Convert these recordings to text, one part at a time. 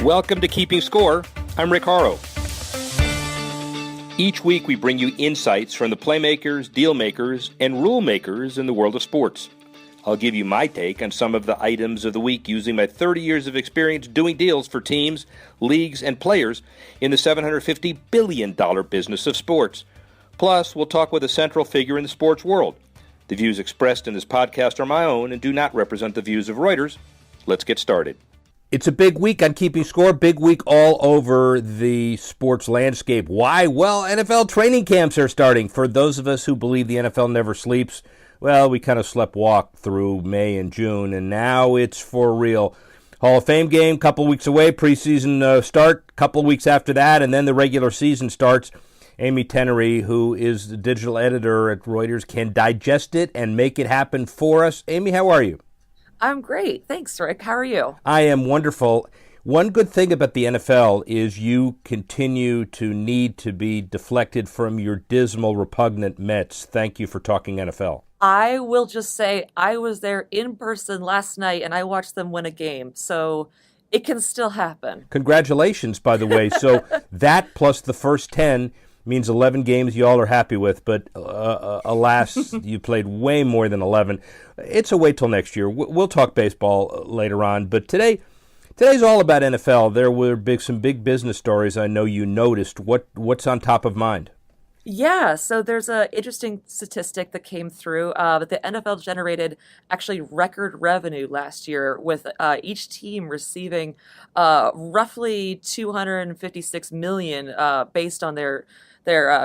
Welcome to Keeping Score. I'm Rick Horrow. Each week we bring you insights from the playmakers, deal makers, and rule makers in the world of sports. I'll give you my take on some of the items of the week using my 30 years of experience doing deals for teams, leagues, and players in the $750 billion business of sports. Plus, we'll talk with a central figure in the sports world. The views expressed in this podcast are my own and do not represent the views of Reuters. Let's get started. It's a big week on Keeping Score, big week all over the sports landscape. Why? Well, NFL training camps are starting. For those of us who believe the NFL never sleeps, well, we kind of slept walk through May and June, and now it's for real. Hall of Fame game, couple weeks away, preseason start, couple weeks after that, and then the regular season starts. Amy Tenery, who is the digital editor at Reuters, can digest it and make it happen for us. Amy, how are you? I'm great. Thanks, Rick. How are you? I am wonderful. One good thing about the NFL is you continue to need to be deflected from your dismal, repugnant Mets. Thank you for talking NFL. I will just say I was there in person last night and I watched them win a game, so it can still happen. Congratulations, by the way. So that plus the first 10 means 11 games you all are happy with, but alas, you played way more than 11. It's a wait till next year. We'll talk baseball later on, but today's all about NFL. There were some big business stories I know you noticed. What's on top of mind? Yeah, so there's an interesting statistic that came through that the NFL generated actually record revenue last year, with each team receiving roughly $256 million based on their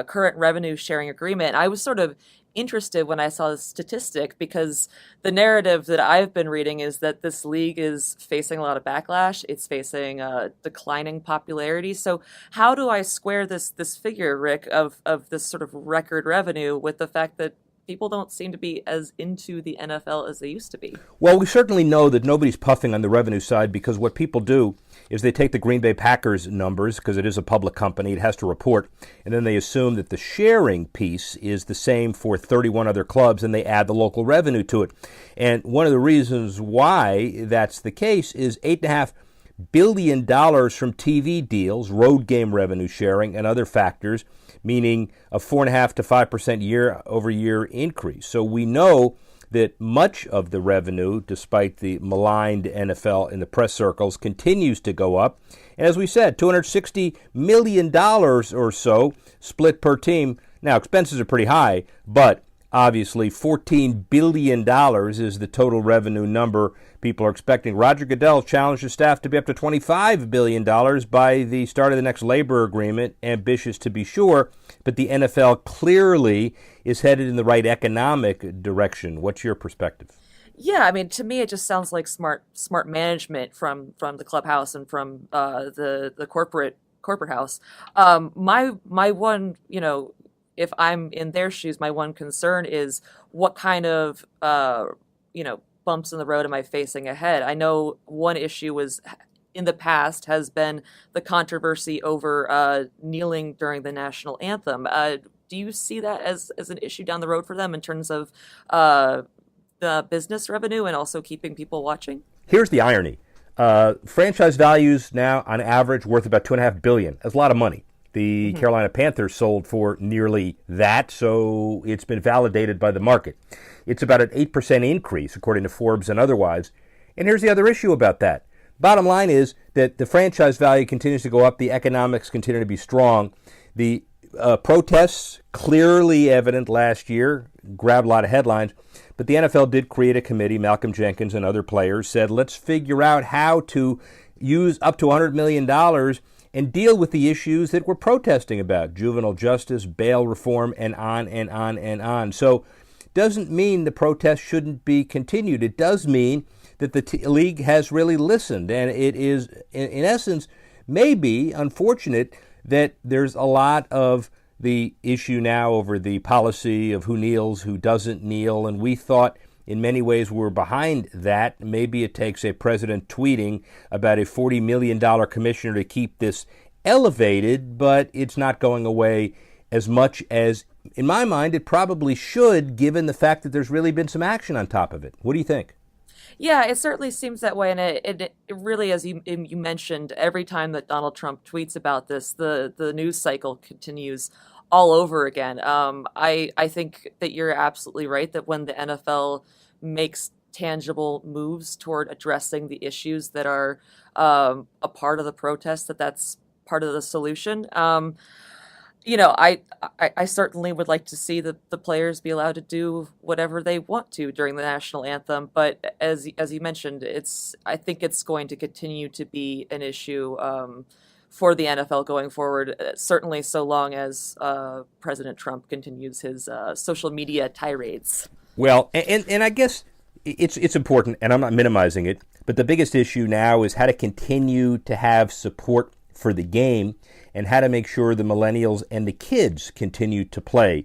current revenue sharing agreement. I was sort of interested when I saw this statistic because the narrative that I've been reading is that this league is facing a lot of backlash. It's facing declining popularity. So how do I square this figure, Rick, of this sort of record revenue with the fact that people don't seem to be as into the NFL as they used to be? Well, we certainly know that nobody's puffing on the revenue side because what people do is they take the Green Bay Packers numbers, because it is a public company, it has to report, and then they assume that the sharing piece is the same for 31 other clubs, and they add the local revenue to it. And one of the reasons why that's the case is $8.5 billion from TV deals, road game revenue sharing, and other factors, meaning a 4.5% to 5% year-over-year increase. So we know that much of the revenue, despite the maligned NFL in the press circles, continues to go up. And as we said, $260 million or so split per team. Now, expenses are pretty high, but obviously $14 billion is the total revenue number people are expecting. Roger Goodell challenged his staff to be up to $25 billion by the start of the next labor agreement. Ambitious to be sure, but the NFL clearly is headed in the right economic direction. What's your perspective? Yeah, I mean, to me, it just sounds like smart management from the clubhouse and from the corporate house. My one, if I'm in their shoes, my one concern is what kind of bumps in the road am I facing ahead? I know one issue in the past has been the controversy over kneeling during the national anthem. Do you see that as an issue down the road for them in terms of the business revenue and also keeping people watching? Here's the irony. Franchise values now on average worth about $2.5 billion. That's a lot of money. The Carolina Panthers sold for nearly that, so it's been validated by the market. It's about an 8% increase, according to Forbes and otherwise. And here's the other issue about that. Bottom line is that the franchise value continues to go up. The economics continue to be strong. The protests, clearly evident last year, grabbed a lot of headlines. But the NFL did create a committee. Malcolm Jenkins and other players said, let's figure out how to use up to $100 million and deal with the issues that we're protesting about, juvenile justice, bail reform, and on and on and on. So it doesn't mean the protest shouldn't be continued. It does mean that the league has really listened, and it is, in essence, maybe unfortunate that there's a lot of the issue now over the policy of who kneels, who doesn't kneel, and we thought in many ways we're behind that. Maybe it takes a president tweeting about a $40 million commissioner to keep this elevated, but it's not going away as much as, in my mind, it probably should, given the fact that there's really been some action on top of it. What do you think? Yeah, it certainly seems that way, and it really, as you mentioned, every time that Donald Trump tweets about this, the news cycle continues all over again. I think that you're absolutely right that when the NFL makes tangible moves toward addressing the issues that are a part of the protest, that's part of the solution. I certainly would like to see the players be allowed to do whatever they want to during the national anthem. But as you mentioned, I think it's going to continue to be an issue for the NFL going forward. Certainly, so long as President Trump continues his social media tirades. Well, and I guess it's important, and I'm not minimizing it, but the biggest issue now is how to continue to have support for the game and how to make sure the millennials and the kids continue to play.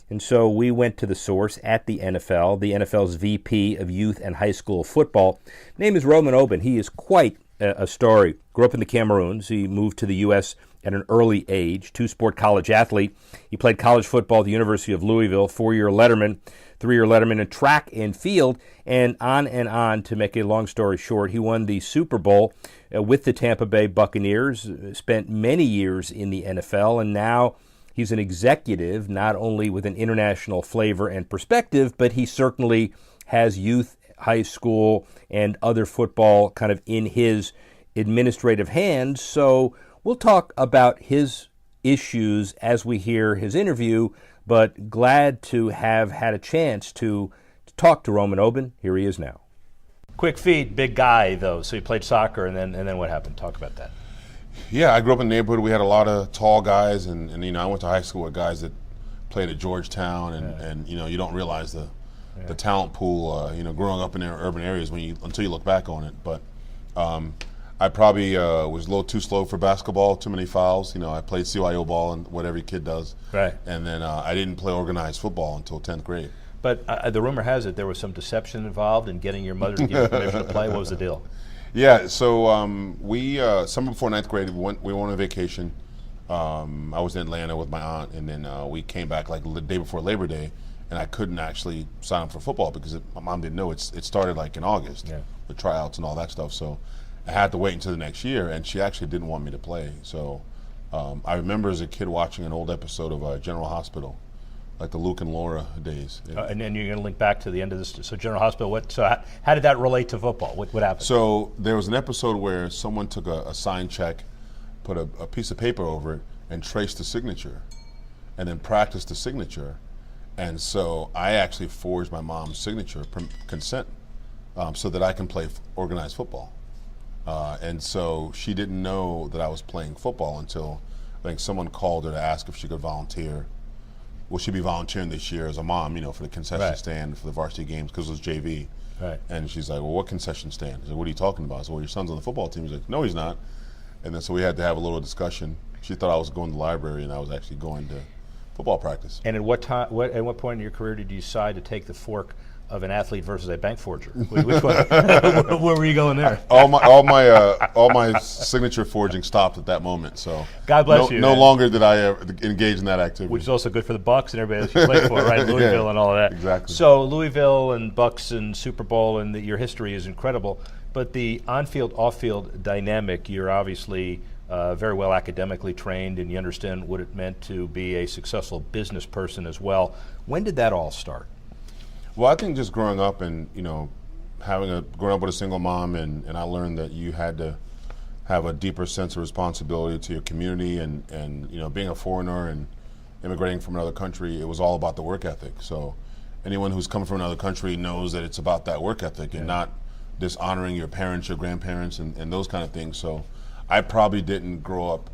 And so we went to the source at the NFL, the NFL's VP of Youth and High School Football. His name is Roman Obon. He is quite a story. Grew up in the Cameroons. He moved to the U.S. at an early age, two-sport college athlete. He played college football at the University of Louisville, four-year letterman, three-year letterman in track and field, and on. To make a long story short, he won the Super Bowl with the Tampa Bay Buccaneers, spent many years in the NFL, and now he's an executive, not only with an international flavor and perspective, but he certainly has youth, high school, and other football kind of in his administrative hands. So we'll talk about his issues as we hear his interview, but glad to have had a chance to talk to Roman Obon. Here he is now. Quick feet, big guy though. So you played soccer, and then what happened? Talk about that. Yeah, I grew up in the neighborhood. We had a lot of tall guys, and I went to high school with guys that played at Georgetown, and you don't realize the talent pool, growing up in their urban areas until you look back on it. But I probably was a little too slow for basketball, too many fouls. I played CYO ball and what every kid does. Right. And then I didn't play organized football until 10th grade. But the rumor has it there was some deception involved in getting your mother to give you permission to play. What was the deal? Yeah, so we summer before 9th grade, we went on a vacation. I was in Atlanta with my aunt, and then we came back like the day before Labor Day, and I couldn't actually sign up for football because my mom didn't know. It started like in August, the tryouts and all that stuff. So I had to wait until the next year, and she actually didn't want me to play. So I remember as a kid watching an old episode of General Hospital, like the Luke and Laura days. And then you're going to link back to the end of this. So General Hospital, how did that relate to football? What happened? So there was an episode where someone took a signed check, put a piece of paper over it, and traced the signature, and then practiced the signature. And so I actually forged my mom's signature, consent, so that I can play organized football. And so she didn't know that I was playing football until I think someone called her to ask if she could volunteer. Will she be volunteering this year as a mom, for the concession stand for the varsity games because it was JV. Right. And she's like, well, what concession stand? I said, what are you talking about? I said, well, your son's on the football team. He's like, no, he's not. And then so we had to have a little discussion. She thought I was going to the library, and I was actually going to football practice. And at what point in your career did you decide to take the fork of an athlete versus a bank forger? Which one? Where were you going there? All my signature forging stopped at that moment. So God bless you. No longer did I ever engage in that activity. Which is also good for the Bucks and everybody else you played for, right? Louisville and all of that. Exactly. So Louisville and Bucks and Super Bowl and your history is incredible. But the on-field, off-field dynamic, you're obviously very well academically trained, and you understand what it meant to be a successful business person as well. When did that all start? Well, I think just growing up and, growing up with a single mom, and I learned that you had to have a deeper sense of responsibility to your community, and being a foreigner and immigrating from another country, it was all about the work ethic. So anyone who's come from another country knows that it's about that work ethic and not dishonoring your parents, your grandparents, and those kind of things. So I probably didn't grow up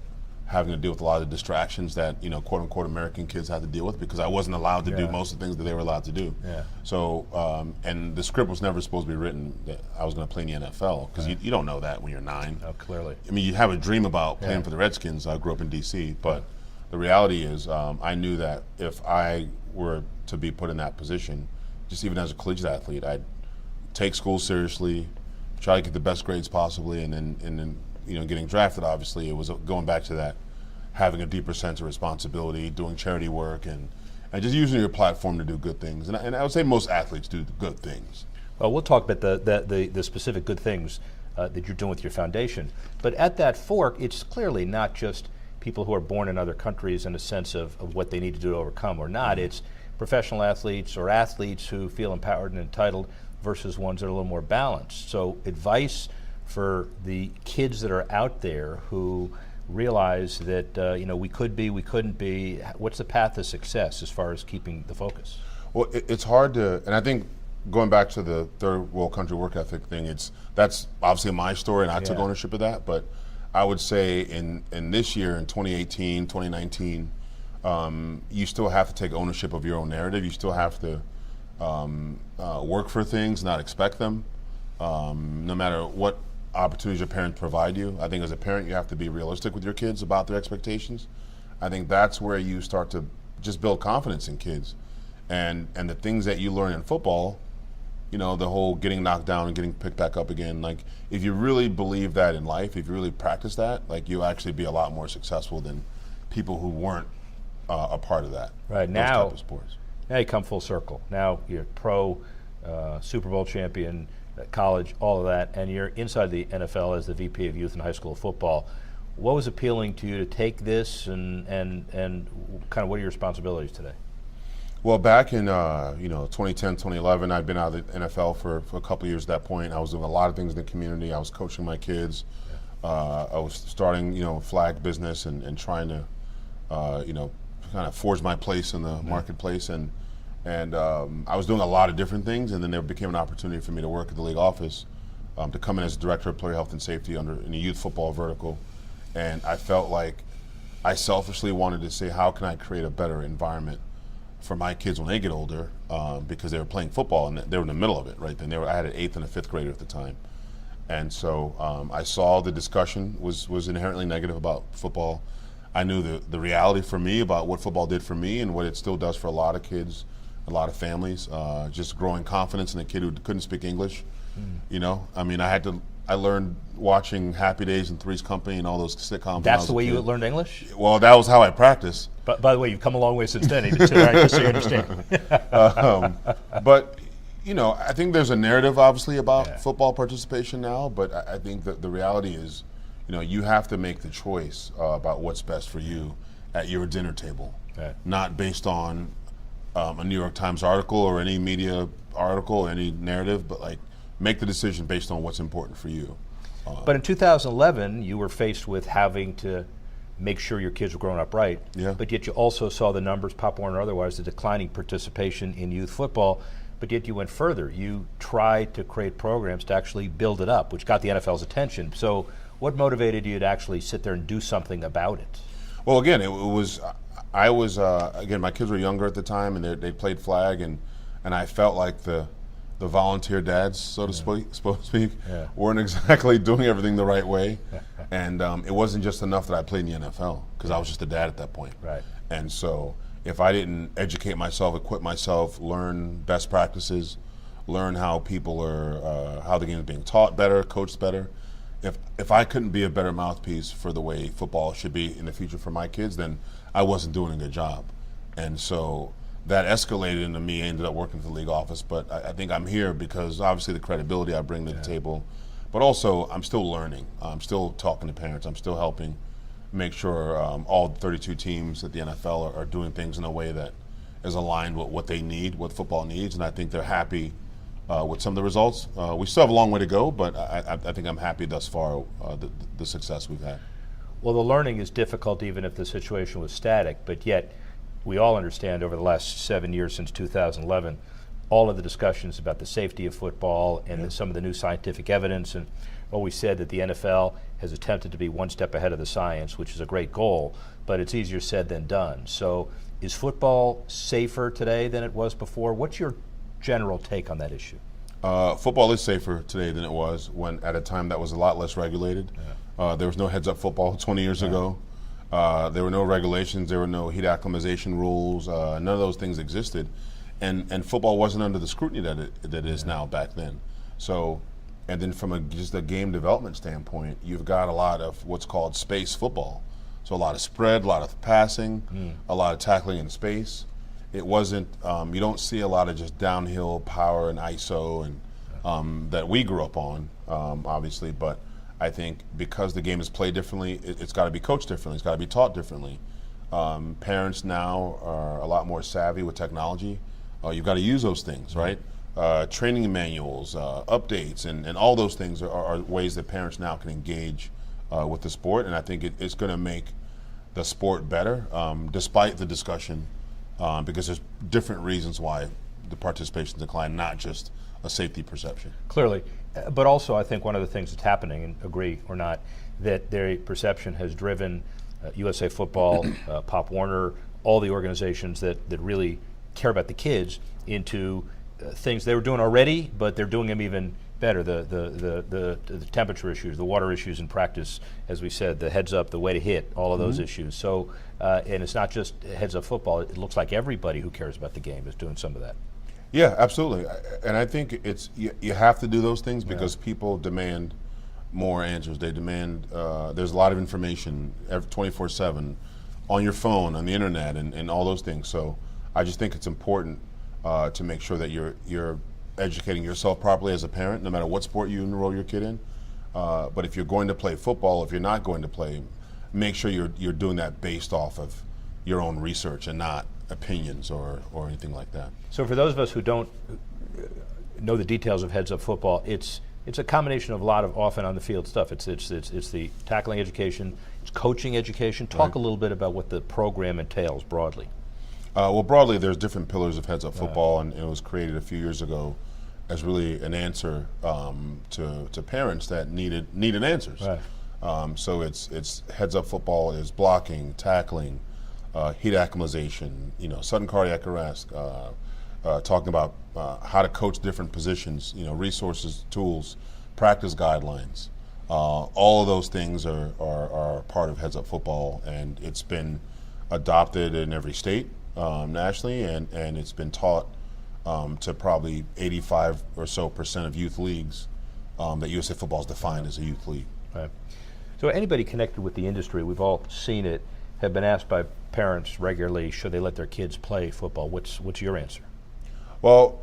having to deal with a lot of the distractions that quote unquote American kids had to deal with because I wasn't allowed to do most of the things that they were allowed to do. Yeah. So and the script was never supposed to be written that I was going to play in the NFL because you don't know that when you're 9. Oh, clearly. I mean, you have a dream about playing for the Redskins. I grew up in D.C., but the reality is I knew that if I were to be put in that position, just even as a collegiate athlete, I'd take school seriously, try to get the best grades possibly, and then getting drafted, obviously, it was going back to that, having a deeper sense of responsibility, doing charity work, and just using your platform to do good things. And I would say most athletes do good things. Well, we'll talk about the specific good things that you're doing with your foundation. But at that fork, it's clearly not just people who are born in other countries in a sense of what they need to do to overcome or not. It's professional athletes or athletes who feel empowered and entitled versus ones that are a little more balanced. So advice for the kids that are out there who realize that we could be, we couldn't be. What's the path to success as far as keeping the focus? Well, it's hard to, and I think going back to the third world country work ethic thing, that's obviously my story, and I took ownership of that. But I would say in this year, in 2018, 2019, you still have to take ownership of your own narrative. You still have to work for things, not expect them, no matter what opportunities your parents provide you. I think as a parent, you have to be realistic with your kids about their expectations. I think that's where you start to just build confidence in kids. And the things that you learn in football, the whole getting knocked down and getting picked back up again, like if you really believe that in life, if you really practice that, like you'll actually be a lot more successful than people who weren't a part of that. Right, those now, type of sports. Now you come full circle. Now you're pro, Super Bowl champion, college, all of that, and you're inside the NFL as the VP of Youth and High School Football. What was appealing to you to take this, and kind of what are your responsibilities today? Well, back in 2010, 2011, I'd been out of the NFL for a couple of years at that point. I was doing a lot of things in the community. I was coaching my kids. I was starting, flag business and trying to, kind of forge my place in the marketplace. And I was doing a lot of different things. And then there became an opportunity for me to work at the league office, to come in as director of player health and safety in the youth football vertical. And I felt like I selfishly wanted to say, how can I create a better environment for my kids when they get older, because they were playing football and they were in the middle of it, right? Then I had an 8th and a 5th grader at the time. And so I saw the discussion was inherently negative about football. I knew the reality for me about what football did for me and what it still does for a lot of kids, a lot of families, just growing confidence in a kid who couldn't speak English. I mean, I learned watching Happy Days and Three's Company and all those sitcoms. That's the way you learned English? Well, that was how I practiced. But by the way, you've come a long way since then, just so you understand. But, I think there's a narrative, obviously, about football participation now, but I think that the reality is, you have to make the choice about what's best for you at your dinner table, not based on a New York Times article or any media article or any narrative, but like make the decision based on what's important for you. But in 2011, you were faced with having to make sure your kids were growing up right. Yeah. But yet you also saw the numbers, Pop Warner or otherwise, the declining participation in youth football. But yet you went further. You tried to create programs to actually build it up, which got the NFL's attention. So what motivated you to actually sit there and do something about it? Well, again, again, my kids were younger at the time, and they played flag, and I felt like the volunteer dads, so to speak, weren't exactly doing everything the right way. And it wasn't just enough that I played in the NFL, because I was just a dad at that point. Right. And so if I didn't educate myself, equip myself, learn best practices, learn how people are, how the game is being taught better, coached better, if I couldn't be a better mouthpiece for the way football should be in the future for my kids, then I wasn't doing a good job. And so that escalated into me. I ended up working for the league office, but I think I'm here because obviously the credibility I bring to the table, but also I'm still learning. I'm still talking to parents. I'm still helping make sure all 32 teams at the NFL are doing things in a way that is aligned with what they need, what football needs, and I think they're happy with some of the results. We still have a long way to go, but I think I'm happy thus far the success we've had. Well, the learning is difficult even if the situation was static, but yet we all understand over the last 7 years since 2011, all of the discussions about the safety of football and some of the new scientific evidence, and always said that the NFL has attempted to be one step ahead of the science, which is a great goal, but it's easier said than done. So is football safer today than it was before? What's your general take on that issue? Football is safer today than it was when at a time that was a lot less regulated. There was no heads-up football 20 years ago. There were no regulations. There were no heat acclimatization rules. None of those things existed, and football wasn't under the scrutiny that it is now back then. So, and then from just a game development standpoint, you've got a lot of what's called space football. So a lot of spread, a lot of passing, a lot of tackling in space. It wasn't. You don't see a lot of just downhill power and ISO and that we grew up on, obviously. But I think because the game is played differently, it's got to be coached differently. It's got to be taught differently. Parents now are a lot more savvy with technology. You've got to use those things, right? Training manuals, updates, and all those things are ways that parents now can engage with the sport. And I think it's going to make the sport better, despite the discussion, because there's different reasons why the participation declined, not just a safety perception. Clearly. But also, I think one of the things that's happening, and agree or not, that their perception has driven USA Football, Pop Warner, all the organizations that really care about the kids into things they were doing already, but they're doing them even better. The temperature issues, the water issues in practice, as we said, the heads up, the way to hit, all of those issues. So, and it's not just heads up football. It looks like everybody who cares about the game is doing some of that. Yeah, absolutely. And I think it's you have to do those things because people demand more answers. They demand, there's a lot of information 24/7 on your phone, on the internet, and all those things. So I just think it's important to make sure that you're educating yourself properly as a parent, no matter what sport you enroll your kid in. But if you're going to play football, if you're not going to play, make sure you're doing that based off of your own research and not opinions or anything like that. So for those of us who don't know the details of heads up football, it's a combination of a lot of often on the field stuff. It's the tackling education, it's coaching education. Talk a little bit about what the program entails broadly. Well, broadly, there's different pillars of heads up football, and it was created a few years ago as really an answer to parents that needed answers. Right. So it's heads up football is blocking, tackling, heat acclimatization, sudden cardiac arrest, talking about how to coach different positions, resources, tools, practice guidelines. All of those things are part of heads up football, and it's been adopted in every state nationally, and it's been taught to probably 85% or so of youth leagues that USA Football is defined as a youth league. Right. So anybody connected with the industry, we've all seen it, have been asked by parents regularly, should they let their kids play football? What's your answer? Well,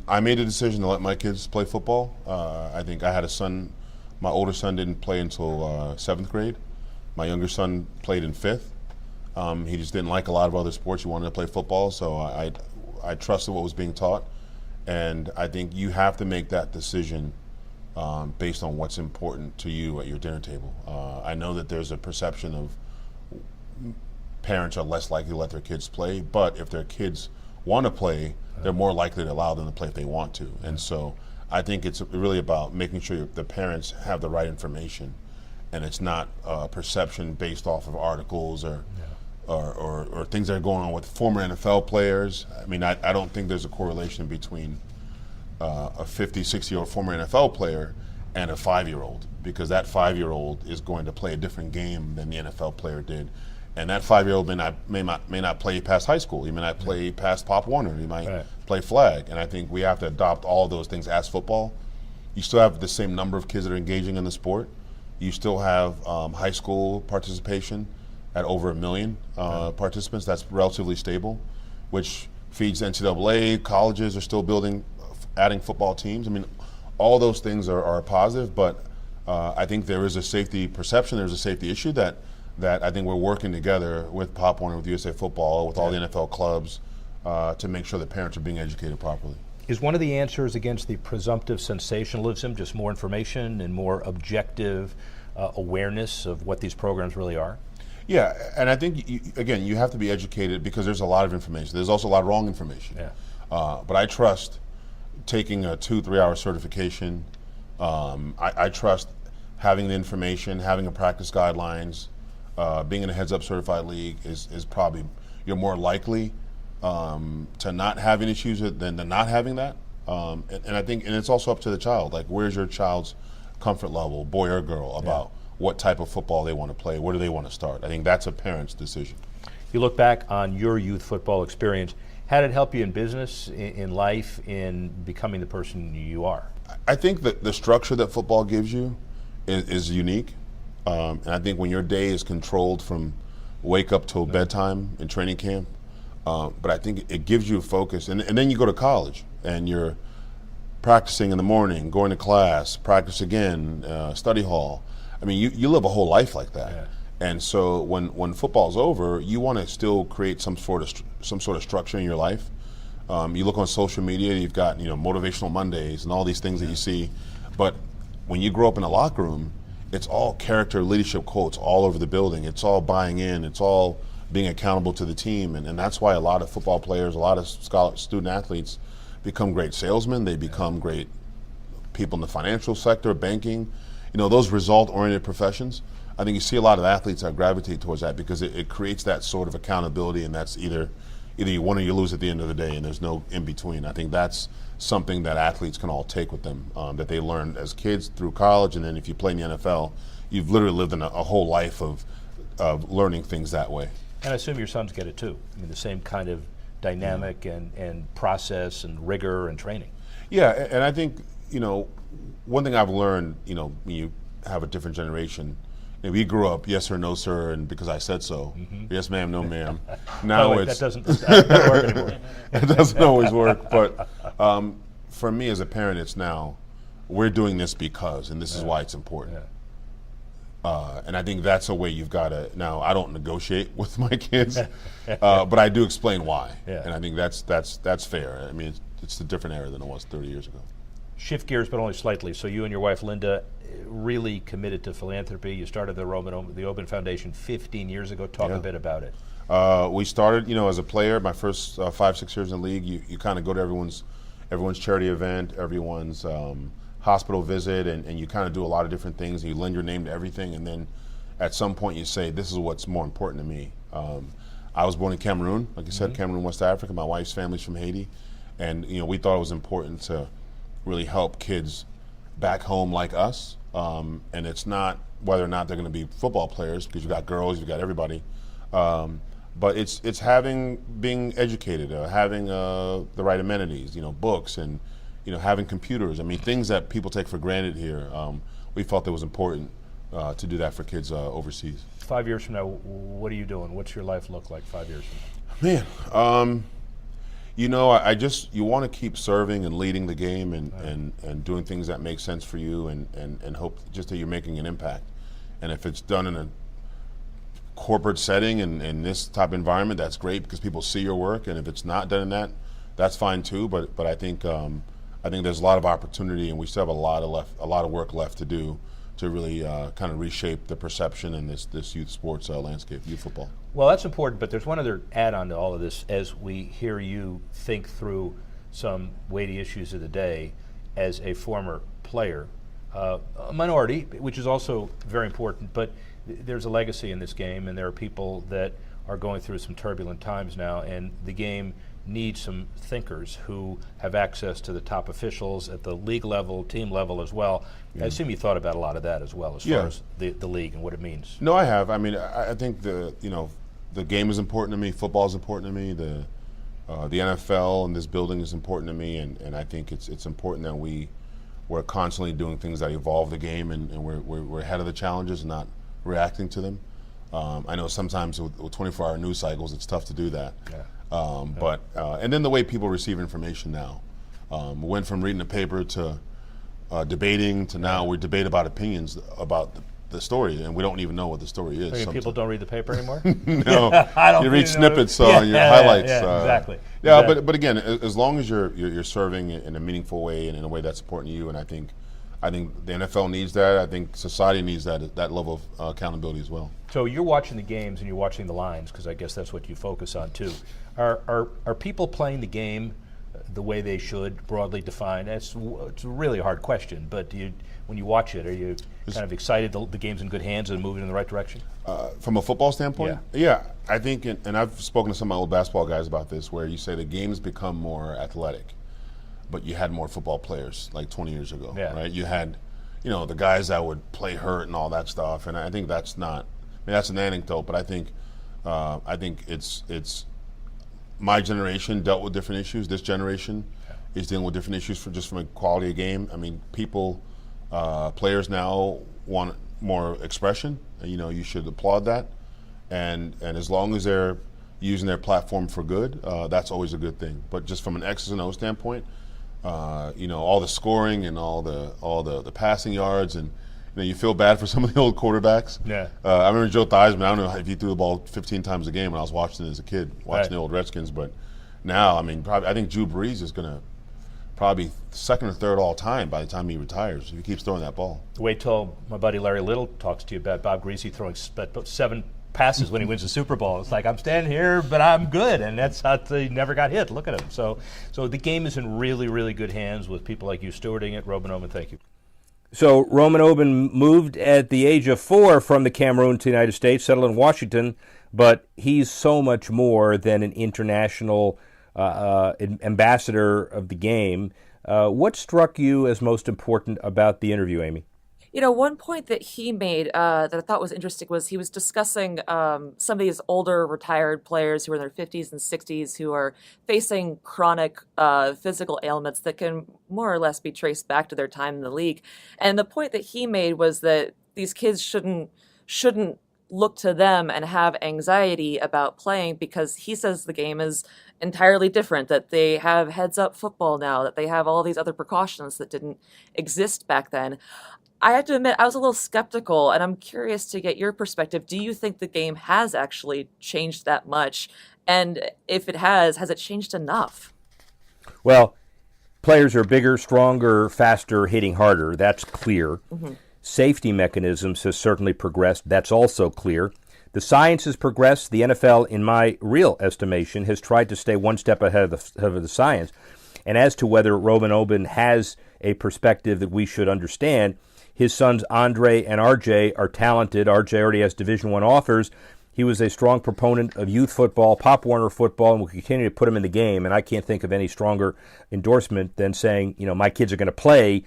I made a decision to let my kids play football. I think I had a son. My older son didn't play until 7th grade. My younger son played in 5th. He just didn't like a lot of other sports. He wanted to play football, so I trusted what was being taught. And I think you have to make that decision based on what's important to you at your dinner table. I know that there's a perception of parents are less likely to let their kids play, but if their kids want to play, they're more likely to allow them to play if they want to. And so I think it's really about making sure the parents have the right information, and it's not perception based off of articles or things that are going on with former NFL players. I mean, I don't think there's a correlation between a 50, 60-year-old former NFL player and a 5-year-old, because that 5-year-old is going to play a different game than the NFL player did. And that 5-year-old may not play past high school. He may not play past Pop Warner. He might play flag. And I think we have to adopt all of those things as football. You still have the same number of kids that are engaging in the sport. You still have high school participation at over 1 million participants. That's relatively stable, which feeds NCAA. Colleges are still adding football teams. I mean, all those things are positive, but I think there is a safety perception. There's a safety issue that I think we're working together with Pop Warner, with USA Football, with all the NFL clubs to make sure that parents are being educated properly. Is one of the answers against the presumptive sensationalism just more information and more objective awareness of what these programs really are? Yeah, and I think, you have to be educated because there's a lot of information. There's also a lot of wrong information. Yeah. But I trust taking a 2-3 hour certification. I trust having the information, having a practice guidelines, being in a heads-up certified league is probably, you're more likely to not having issues than to not having that. And I think, and it's also up to the child. Like, where's your child's comfort level, boy or girl, about what type of football they want to play? Where do they want to start? I think that's a parent's decision. You look back on your youth football experience. How did it help you in business, in life, in becoming the person you are? I think that the structure that football gives you is unique. And I think when your day is controlled from wake up till bedtime in training camp, but I think it gives you a focus. And then you go to college and you're practicing in the morning, going to class, practice again, study hall. I mean, you live a whole life like that. Yeah. And so when football's over, you want to still create some sort of structure in your life. You look on social media, you've got motivational Mondays and all these things that you see, but when you grow up in a locker room, it's all character leadership quotes all over the building. It's all buying in. It's all being accountable to the team, and that's why a lot of football players, a lot of student athletes become great salesmen. They become great people in the financial sector, banking, those result-oriented professions. I think you see a lot of athletes that gravitate towards that because it creates that sort of accountability, and that's either you win or you lose at the end of the day, and there's no in between. I think that's something that athletes can all take with them, that they learned as kids through college, and then if you play in the NFL, you've literally lived in a whole life of learning things that way. And I assume your sons get it too. I mean, the same kind of dynamic and process and rigor and training. Yeah, and I think, one thing I've learned, when you have a different generation, we grew up yes sir, no sir, and because I said so. Mm-hmm. Yes ma'am, no ma'am. Now that doesn't work anymore. It doesn't always work, but for me as a parent, it's now, we're doing this because, and this is why it's important. Yeah. And I think that's a way you've got to, now I don't negotiate with my kids, but I do explain why. Yeah. And I think that's fair. I mean, it's a different era than it was 30 years ago. Shift gears, but only slightly. So you and your wife, Linda, really committed to philanthropy. You started the Obon Foundation 15 years ago. Talk a bit about it. We started, as a player, my first 5-6 years in the league, you kind of go to everyone's charity event, everyone's hospital visit, and you kind of do a lot of different things, and you lend your name to everything, and then at some point you say, this is what's more important to me. I was born in Cameroon, like you said, Cameroon, West Africa. My wife's family's from Haiti, and we thought it was important to really help kids back home like us, and it's not whether or not they're going to be football players, because you've got girls, you've got everybody, but it's being educated, having the right amenities, books, and having computers. I mean, things that people take for granted here. We felt it was important to do that for kids overseas. 5 years from now, what are you doing? What's your life look like 5 years from now? Man, you want to keep serving and leading the game and doing things that make sense for you and hope just that you're making an impact. And if it's done in a corporate setting and in this type of environment, that's great because people see your work. And if it's not done in that, that's fine too. But I think there's a lot of opportunity, and we still have a lot of work left to do to really kind of reshape the perception in this youth sports landscape, youth football. Well, that's important, but there's one other add-on to all of this as we hear you think through some weighty issues of the day as a former player, a minority, which is also very important, but there's a legacy in this game, and there are people that are going through some turbulent times now, and the game needs some thinkers who have access to the top officials at the league level, team level as well. I assume you thought about a lot of that as well, as far as the league and what it means. No, I have. I mean, I think the game is important to me. Football is important to me. The NFL and this building is important to me, and I think it's important that we're constantly doing things that evolve the game, and we're ahead of the challenges and not reacting to them. I know sometimes with 24-hour news cycles, it's tough to do that. Yeah. But and then the way people receive information now, we went from reading the paper to debating to now we debate about opinions about the story, and we don't even know what the story is. So people don't read the paper anymore? No, I don't. You read snippets on your highlights. Exactly. Yeah, exactly. But again, as long as you're serving in a meaningful way and in a way that's important to you, and I think the NFL needs that. I think society needs that level of accountability as well. So you're watching the games and you're watching the lines, because I guess that's what you focus on too. Are people playing the game the way they should, broadly defined? It's a really hard question, but when you watch it, are you kind of excited the game's in good hands and moving in the right direction? From a football standpoint? Yeah, I think, and I've spoken to some of my old basketball guys about this, where you say the game's become more athletic, but you had more football players like 20 years ago, right? You had, the guys that would play hurt and all that stuff, and I think that's not, that's an anecdote, but I think it's my generation dealt with different issues. This generation is dealing with different issues from a quality of game. I mean, players now want more expression. You should applaud that, and as long as they're using their platform for good, that's always a good thing. But just from an X's and O standpoint, all the scoring and all the passing yards, and you feel bad for some of the old quarterbacks. Yeah. I remember Joe Theismann. I don't know if he threw the ball 15 times a game when I was watching it as a kid, watching the old Redskins. But now, I think Drew Brees is going to probably second or third all time by the time he retires if he keeps throwing that ball. Wait till my buddy Larry Little talks to you about Bob Greasy throwing 7 passes when he wins the Super Bowl. It's like, I'm standing here, but I'm good, and that's how he never got hit. Look at him. So the game is in really, really good hands with people like you stewarding it. Roman Obon, thank you. So Roman Obon moved at the age of 4 from the Cameroon to the United States, settled in Washington, but he's so much more than an international ambassador of the game. What struck you as most important about the interview, Amy? One point that he made that I thought was interesting was he was discussing some of these older retired players who are in their 50s and 60s who are facing chronic physical ailments that can more or less be traced back to their time in the league. And the point that he made was that these kids shouldn't look to them and have anxiety about playing, because he says the game is entirely different, that they have heads-up football now, that they have all these other precautions that didn't exist back then. I have to admit, I was a little skeptical, and I'm curious to get your perspective. Do you think the game has actually changed that much? And if it has it changed enough? Well, players are bigger, stronger, faster, hitting harder. That's clear. Mm-hmm. Safety mechanisms has certainly progressed. That's also clear. The science has progressed. The NFL, in my real estimation, has tried to stay one step ahead of the science. And as to whether Roman Obon has a perspective that we should understand, his sons Andre and RJ are talented. RJ already has Division I offers. He was a strong proponent of youth football, Pop Warner football, and will continue to put him in the game. And I can't think of any stronger endorsement than saying, my kids are going to play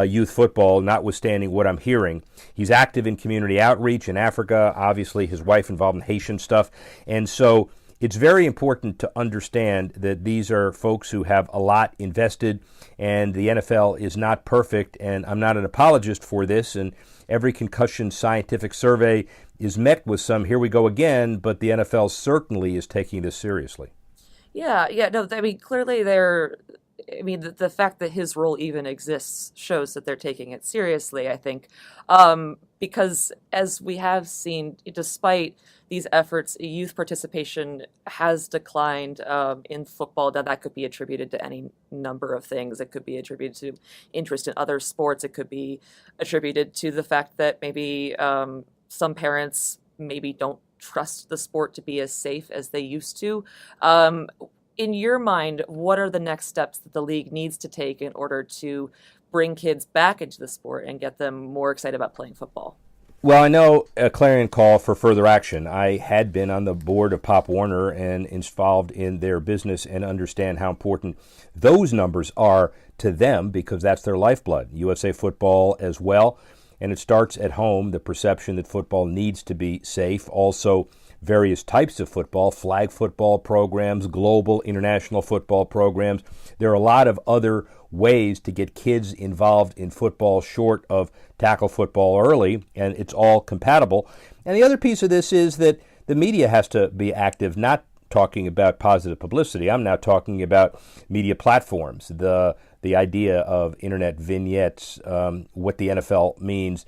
youth football, notwithstanding what I'm hearing. He's active in community outreach in Africa. Obviously, his wife involved in Haitian stuff. And so it's very important to understand that these are folks who have a lot invested, and the NFL is not perfect, and I'm not an apologist for this, and every concussion scientific survey is met with some, here we go again, but the NFL certainly is taking this seriously. Yeah, no, clearly the fact that his role even exists shows that they're taking it seriously, I think, because as we have seen, despite these efforts, youth participation has declined in football. Now, that could be attributed to any number of things. It could be attributed to interest in other sports. It could be attributed to the fact that maybe some parents maybe don't trust the sport to be as safe as they used to. In your mind, what are the next steps that the league needs to take in order to bring kids back into the sport and get them more excited about playing football? Well, I know a clarion call for further action. I had been on the board of Pop Warner and involved in their business and understand how important those numbers are to them, because that's their lifeblood. USA Football as well. And it starts at home, the perception that football needs to be safe. Also, various types of football, flag football programs, global international football programs. There are a lot of other ways to get kids involved in football short of tackle football early, and it's all compatible. And the other piece of this is that the media has to be active, not talking about positive publicity. I'm now talking about media platforms, the idea of internet vignettes, what the NFL means,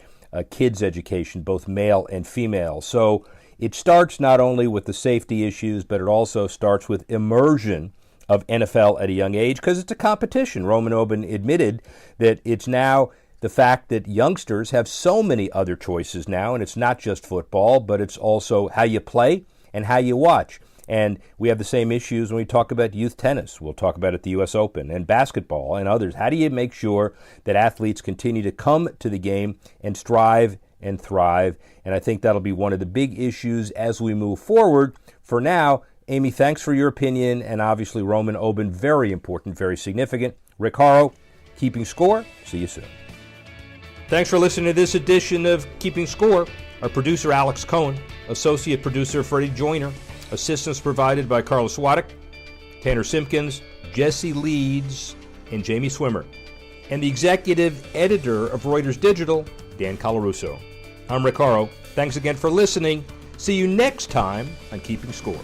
kids education, both male and female. So it starts not only with the safety issues, but it also starts with immersion of NFL at a young age, because it's a competition. Roman Obon admitted that it's now the fact that youngsters have so many other choices now, and it's not just football, but it's also how you play and how you watch. And we have the same issues when we talk about youth tennis. We'll talk about it at the U.S. Open, and basketball and others. How do you make sure that athletes continue to come to the game and strive and thrive? And I think that'll be one of the big issues as we move forward. For now, Amy, thanks for your opinion, and obviously Roman Obon, very important, very significant. Rick Horrow, Keeping Score. See you soon. Thanks for listening to this edition of Keeping Score. Our producer, Alex Cohen. Associate producer, Freddie Joyner. Assistance provided by Carlos Swadek, Tanner Simpkins, Jesse Leeds, and Jamie Swimmer. And the executive editor of Reuters Digital, Dan Colarusso. I'm Rick Horrow. Thanks again for listening. See you next time on Keeping Score.